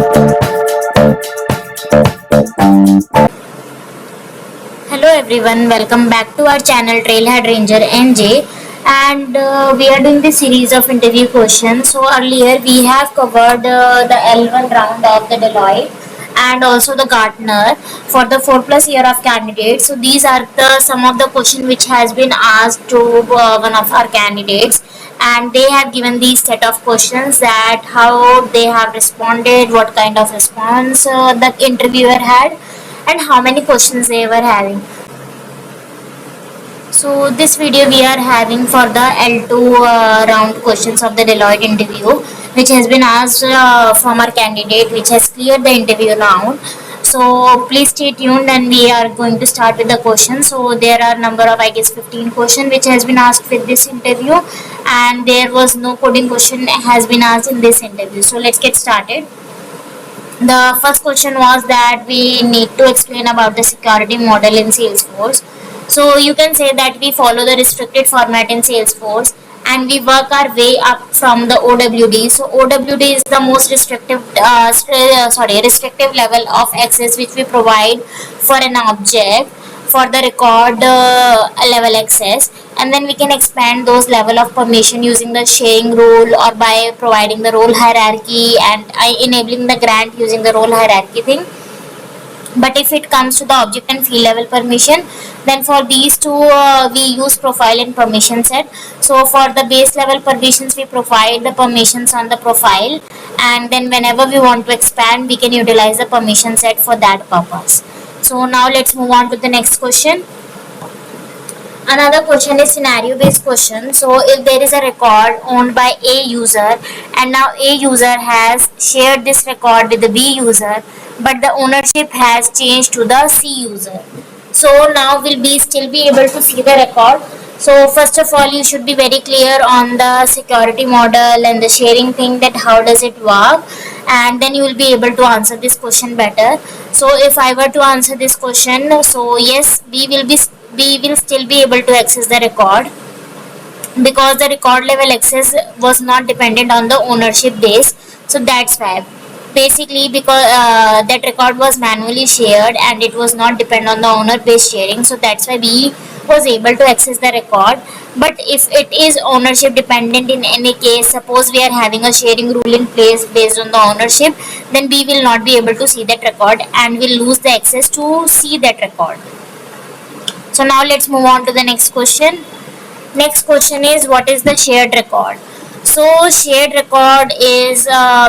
Hello everyone, welcome back to our channel Trailhead Ranger NJ, and we are doing this series of interview questions. So earlier we have covered the L1 round of the Deloitte and also the Gartner for the 4 plus year of candidates. So these are the some of the questions which has been asked to one of our candidates, and they have given these set of questions that how they have responded, what kind of response the interviewer had, and how many questions they were having. So this video we are having for the L2 round questions of the Deloitte interview, which has been asked from our candidate, which has cleared the interview round. So please stay tuned, and we are going to start with the questions. So there are number of, I guess, 15 questions which has been asked with this interview, and there was no coding question has been asked in this interview. So let's get started. The first question was that we need to explain about the security model in Salesforce. So you can say that we follow the restricted format in Salesforce, and we work our way up from the OWD. So OWD is the most restrictive level of access which we provide for an object for the record level access, and then we can expand those level of permission using the sharing rule or by providing the role hierarchy and enabling the grant using the role hierarchy thing. But if it comes to the object and field level permission, then for these two we use profile and permission set. So for the base level permissions, we provide the permissions on the profile, and then whenever we want to expand, we can utilize the permission set for that purpose. So now let's move on to the next question. Another question is scenario based question. So if there is a record owned by A user, and now A user has shared this record with the B user, but the ownership has changed to the C user. So now will B still be able to see the record? So first of all, you should be very clear on the security model and the sharing thing, that how does it work, and then you will be able to answer this question better. So if I were to answer this question, so yes, we will still be able to access the record, because the record level access was not dependent on the ownership base. So that's why, basically, because that record was manually shared and it was not depend on the owner based sharing, so that's why we was able to access the record. But if it is ownership dependent, in any case, suppose we are having a sharing rule in place based on the ownership, then we will not be able to see that record and will lose the access to see that record. So now let's move on to the next question. Next question is, what is the shared record? So shared record is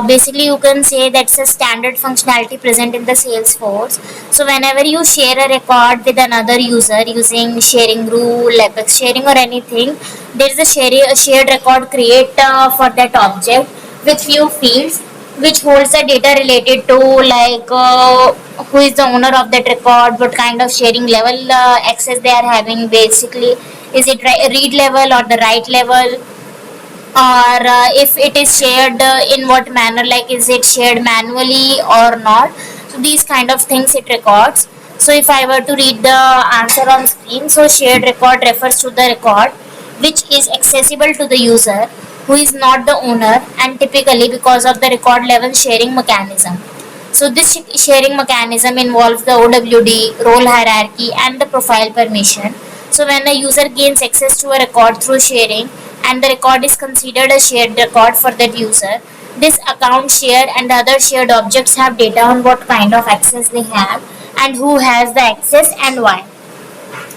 basically, you can say that's a standard functionality present in the Salesforce. So whenever you share a record with another user using sharing rule, Apex sharing or anything, there is a shared record create for that object with few fields which holds the data related to, like who is the owner of that record, what kind of sharing level access they are having, basically is it read level or the write level, or if it is shared in what manner, like is it shared manually or not. So these kind of things it records. So if I were to read the answer on screen, so shared record refers to the record which is accessible to the user who is not the owner, and typically because of the record level sharing mechanism. So this sharing mechanism involves the OWD, role hierarchy, and the profile permission. So when a user gains access to a record through sharing, and the record is considered a shared record for that user, this account share and the other shared objects have data on what kind of access they have and who has the access and why.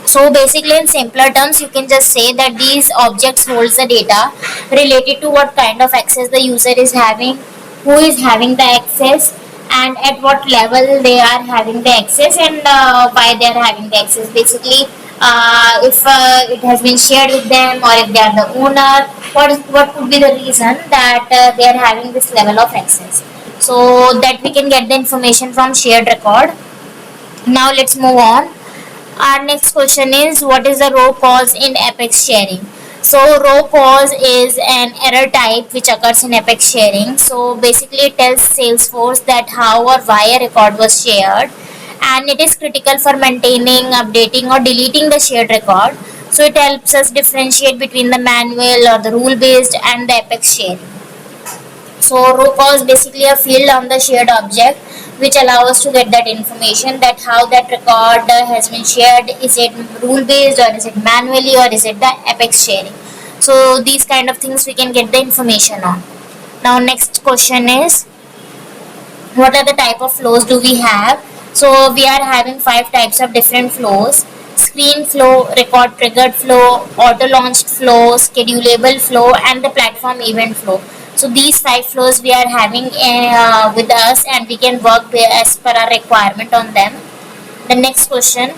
So basically, in simpler terms, you can just say that these objects holds the data related to what kind of access the user is having, who is having the access, and at what level they are having the access, and why they are having the access. Basically, if it has been shared with them, or if they are the owner, what could be the reason that they are having this level of access. So that we can get the information from shared record. Now let's move on. Our next question is, what is the row cause in Apex sharing? So row cause is an error type which occurs in Apex sharing. So basically it tells Salesforce that how or why a record was shared, and it is critical for maintaining, updating or deleting the shared record. So it helps us differentiate between the manual or the rule based and the Apex sharing. So row call is basically a field on the shared object which allows us to get that information, that how that record has been shared. Is it rule based, or is it manually, or is it the Apex sharing? So these kind of things we can get the information on. Now next question is, what are the type of flows do we have? So we are having 5 types of different flows: screen flow, record triggered flow, auto launched flow, schedulable flow, and the platform event flow. So these 5 flows we are having with us, and we can work as per our requirement on them. The next question,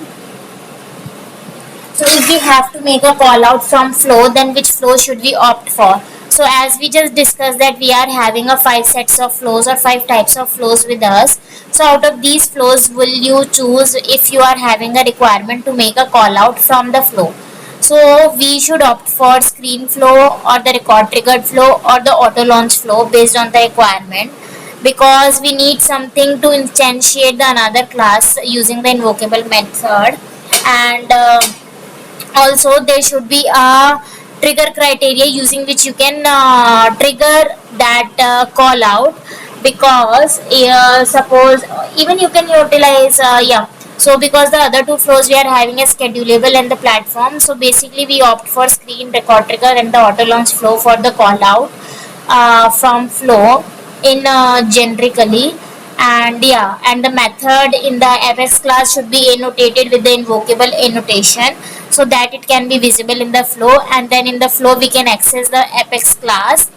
so if we have to make a call out from flow, then which flow should we opt for? So as we just discussed that we are having a 5 sets of flows or 5 types of flows with us. So out of these flows, will you choose if you are having a requirement to make a call out from the flow? So we should opt for screen flow, or the record triggered flow, or the auto launch flow based on the requirement, because we need something to instantiate the another class using the invocable method. And also there should be a trigger criteria using which you can trigger that call out, because suppose even you can utilize so because the other 2 flows we are having a schedulable and the platform, so basically we opt for screen, record trigger, and the auto launch flow for the call out from flow in generically. And and the method in the fs class should be annotated with the invocable annotation, so that it can be visible in the flow, and then in the flow we can access the apex class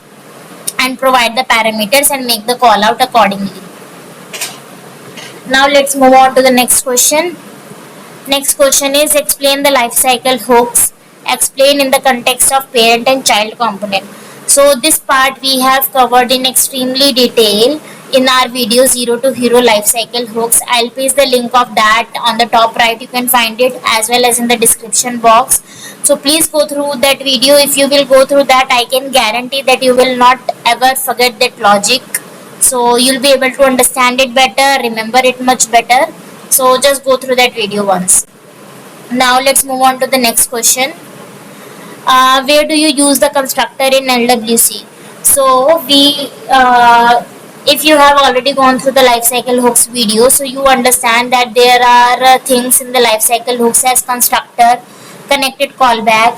and provide the parameters and make the call out accordingly. Now let's move on to the next question. Next question is, explain the lifecycle hooks. Explain in the context of parent and child component. So this part we have covered in extremely detail in our video Zero to Hero lifecycle hooks. I'll paste the link of that on the top right. You can find it as well as in the description box. So please go through that video. If you will go through that, I can guarantee that you will not ever forget that logic. So you'll be able to understand it better, remember it much better. So just go through that video once. Now let's move on to the next question. Where do you use the constructor in LWC? So if you have already gone through the lifecycle hooks video, so you understand that there are things in the lifecycle hooks as constructor, connected callback,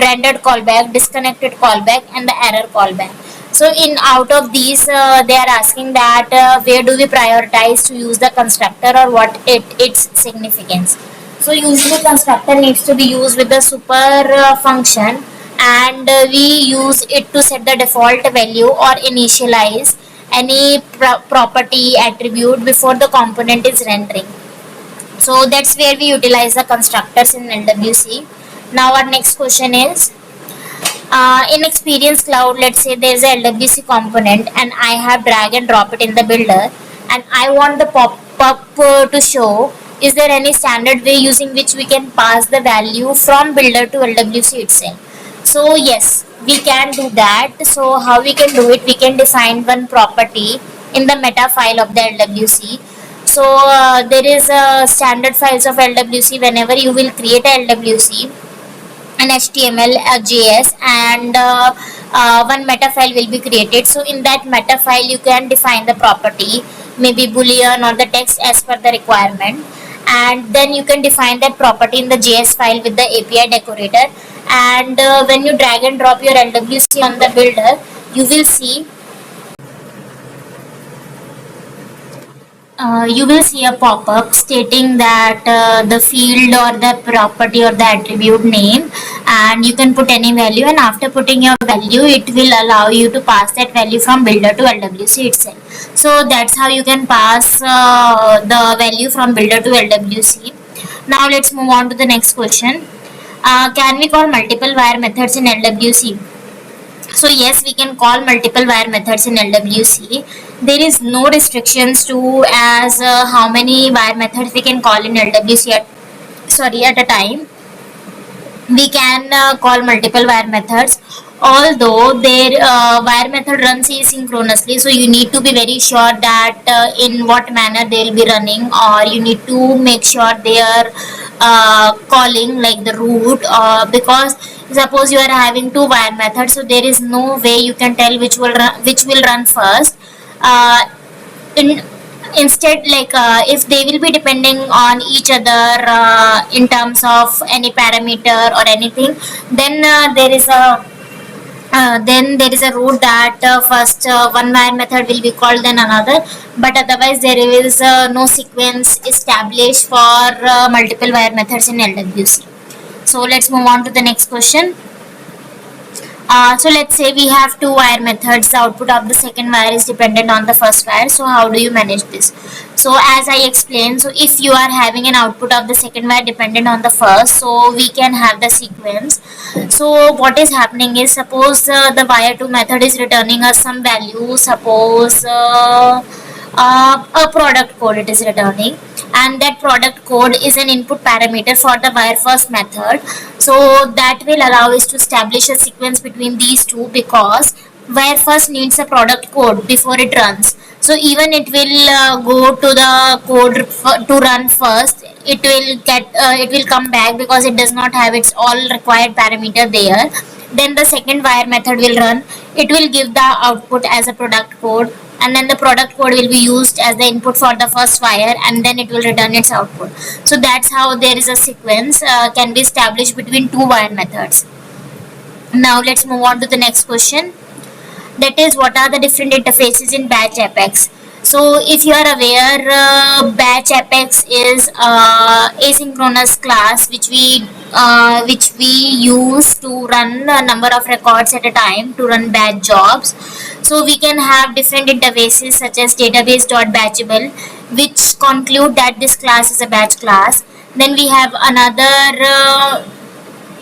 rendered callback, disconnected callback, and the error callback. So in out of these, they are asking that where do we prioritize to use the constructor, or what its significance. So usually constructor needs to be used with the super function, and we use it to set the default value or initialize any property attribute before the component is rendering. So that's where we utilize the constructors in LWC. Now our next question is, in Experience Cloud, let's say there's a LWC component and I have drag and drop it in the builder, and I want the pop-up to show. Is there any standard way using which we can pass the value from builder to LWC itself? So yes, we can do that. So how we can do it? We can define one property in the meta file of the LWC. So there is a standard files of LWC. Whenever you will create a LWC, an HTML, a JS, and one meta file will be created. So in that meta file you can define the property, maybe boolean or the text as per the requirement, and then you can define that property in the JS file with the API decorator. And when you drag and drop your LWC on the builder, you will see a pop-up stating that the field or the property or the attribute name, and you can put any value, and after putting your value it will allow you to pass that value from builder to LWC itself. So that's how you can pass the value from builder to LWC. Now let's move on to the next question. Can we call multiple wire methods in LWC? So yes, we can call multiple wire methods in LWC. There is no restrictions to as how many wire methods we can call in LWC at a time. We can call multiple wire methods, although their wire method runs asynchronously, so you need to be very sure that in what manner they will be running, or you need to make sure they are calling like the root, because Suppose you are having two wire methods, so there is no way you can tell which will run first. In Instead, like if they will be depending on each other in terms of any parameter or anything, then there is a rule that first one wire method will be called then another, but otherwise there is no sequence established for multiple wire methods in LWC. So let's move on to the next question. So let's say we have two wire methods. The output of the second wire is dependent on the first wire. So how do you manage this? So as I explained, so if you are having an output of the second wire dependent on the first, so we can have the sequence. So what is happening is, suppose the wire 2 method is returning us some value. Suppose a product code it is returning, and that product code is an input parameter for the wire first method. So that will allow us to establish a sequence between these two, because wire first needs a product code before it runs. So even it will go to the code to run first, it will come back because it does not have its all required parameter there. Then the second wire method will run, it will give the output as a product code, and then the product code will be used as the input for the first wire, and then it will return its output. So that's how there is a sequence can be established between two wire methods. Now let's move on to the next question, that is, what are the different interfaces in batch apex? So if you are aware, batch apex is asynchronous class which we use to run a number of records at a time, to run batch jobs. So we can have different interfaces such as database.batchable, which conclude that this class is a batch class. Then we have another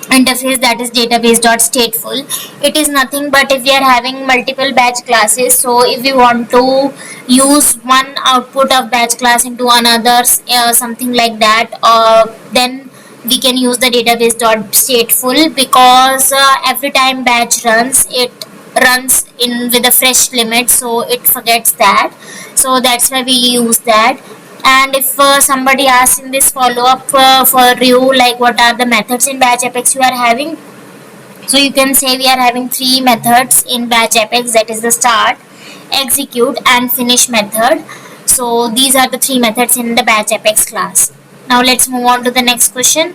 interface, that is database.stateful. It is nothing but if we are having multiple batch classes, so if we want to use one output of batch class into another, something like that, then we can use the database.stateful, because every time batch runs, it runs in with a fresh limit, so it forgets that. So that's why we use that. And if somebody asks in this follow-up for you, like what are the methods in batch apex you are having, so you can say we are having three methods in batch apex, that is the start, execute and finish method. So these are the three methods in the batch apex class. Now let's move on to the next question.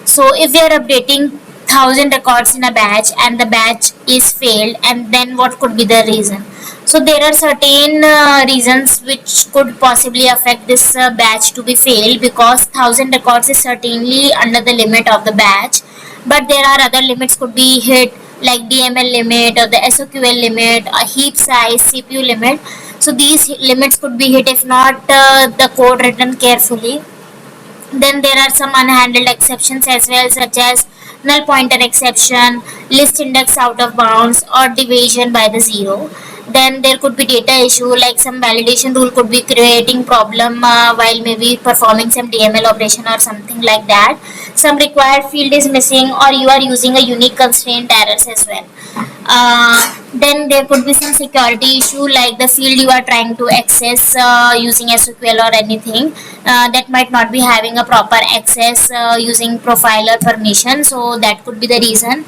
So if we are updating 1000 records in a batch and the batch is failed, and then what could be the reason? So there are certain reasons which could possibly affect this batch to be failed, because 1000 records is certainly under the limit of the batch, but there are other limits could be hit, like DML limit or the SOQL limit, a heap size, CPU limit. So these limits could be hit if not the code written carefully. Then there are some unhandled exceptions as well, such as null pointer exception, list index out of bounds, or division by the zero. Then there could be data issue, like some validation rule could be creating problem while maybe performing some DML operation or something like that. Some required field is missing, or you are using a unique constraint errors as well. Then there could be some security issue, like the field you are trying to access using SQL or anything, that might not be having a proper access using profiler permission, so that could be the reason.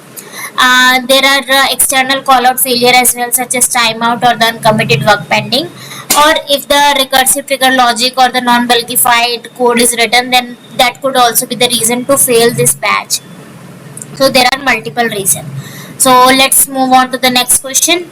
There are external callout failure as well, such as timeout or the uncommitted work pending, or if the recursive trigger logic or the non-bulkified code is written, then that could also be the reason to fail this batch. So there are multiple reasons. So let's move on to the next question.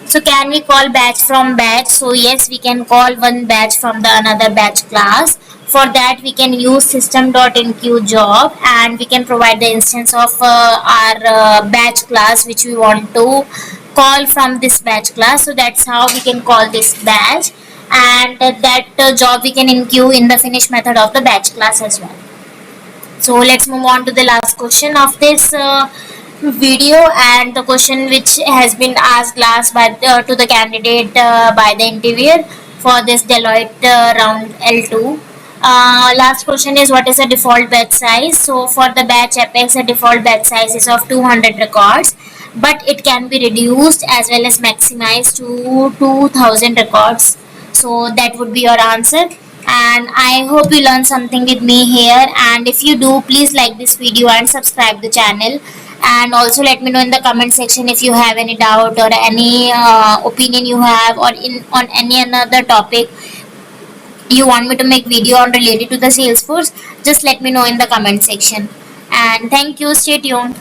So can we call batch from batch? So yes, we can call one batch from the another batch class. For that we can use system.enqueueJob, and we can provide the instance of our batch class which we want to call from this batch class. So that's how we can call this batch, and that job we can enqueue in the finish method of the batch class as well. So let's move on to the last question of this video, and the question which has been asked last by to the candidate by the interviewer for this Deloitte round L2. Last question is, what is the default batch size? So for the batch apex, the default batch size is of 200 records, but it can be reduced as well as maximized to 2000 records. So that would be your answer, and I hope you learned something with me here. And if you do, please like this video and subscribe the channel, And also let me know in the comment section if you have any doubt or any opinion you have, or in on any another topic you want me to make video on related to the Salesforce. Just let me know in the comment section. And thank you, stay tuned.